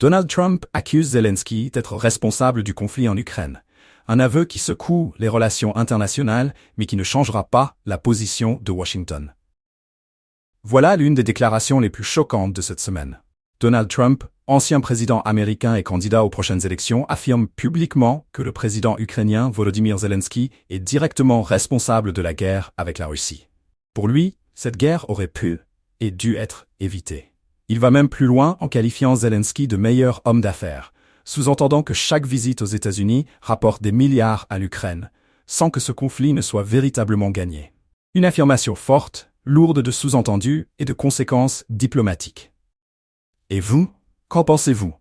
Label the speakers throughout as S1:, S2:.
S1: Donald Trump accuse Zelensky d'être responsable du conflit en Ukraine. Un aveu qui secoue les relations internationales, mais qui ne changera pas la position de Washington. Voilà l'une des déclarations les plus choquantes de cette semaine. Donald Trump, ancien président américain et candidat aux prochaines élections, affirme publiquement que le président ukrainien Volodymyr Zelensky est directement responsable de la guerre avec la Russie. Pour lui, cette guerre aurait pu et dû être évitée. Il va même plus loin en qualifiant Zelensky de meilleur homme d'affaires, sous-entendant que chaque visite aux États-Unis rapporte des milliards à l'Ukraine, sans que ce conflit ne soit véritablement gagné. Une affirmation forte, lourde de sous-entendus et de conséquences diplomatiques. Et vous, qu'en pensez-vous?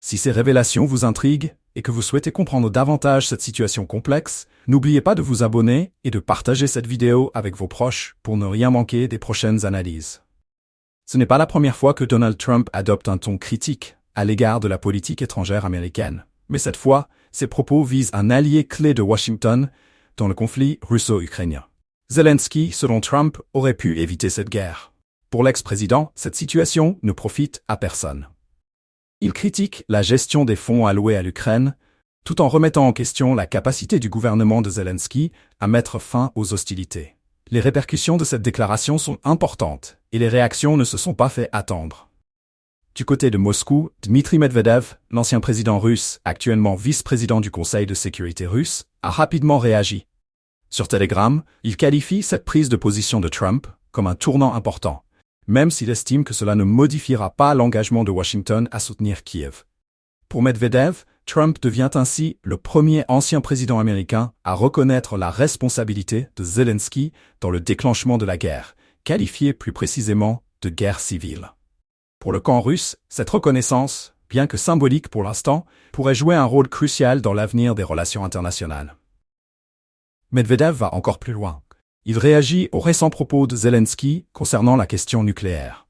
S1: Si ces révélations vous intriguent et que vous souhaitez comprendre davantage cette situation complexe, n'oubliez pas de vous abonner et de partager cette vidéo avec vos proches pour ne rien manquer des prochaines analyses. Ce n'est pas la première fois que Donald Trump adopte un ton critique à l'égard de la politique étrangère américaine. Mais cette fois, ses propos visent un allié clé de Washington dans le conflit russo-ukrainien. Zelensky, selon Trump, aurait pu éviter cette guerre. Pour l'ex-président, cette situation ne profite à personne. Il critique la gestion des fonds alloués à l'Ukraine, tout en remettant en question la capacité du gouvernement de Zelensky à mettre fin aux hostilités. Les répercussions de cette déclaration sont importantes et les réactions ne se sont pas fait attendre. Du côté de Moscou, Dmitry Medvedev, l'ancien président russe, actuellement vice-président du Conseil de sécurité russe, a rapidement réagi. Sur Telegram, il qualifie cette prise de position de Trump comme un tournant important, même s'il estime que cela ne modifiera pas l'engagement de Washington à soutenir Kiev. Pour Medvedev, Trump devient ainsi le premier ancien président américain à reconnaître la responsabilité de Zelensky dans le déclenchement de la guerre, qualifiée plus précisément de guerre civile. Pour le camp russe, cette reconnaissance, bien que symbolique pour l'instant, pourrait jouer un rôle crucial dans l'avenir des relations internationales. Medvedev va encore plus loin. Il réagit aux récents propos de Zelensky concernant la question nucléaire.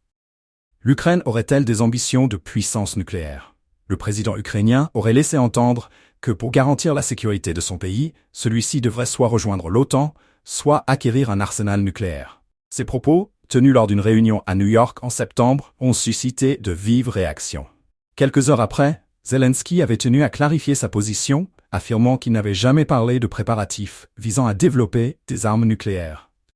S1: L'Ukraine aurait-elle des ambitions de puissance nucléaire? Le président ukrainien aurait laissé entendre que pour garantir la sécurité de son pays, celui-ci devrait soit rejoindre l'OTAN, soit acquérir un arsenal nucléaire. Ces propos, tenus lors d'une réunion à New York en septembre, ont suscité de vives réactions. Quelques heures après, Zelensky avait tenu à clarifier sa position, affirmant qu'il n'avait jamais parlé de préparatifs visant à développer des armes nucléaires.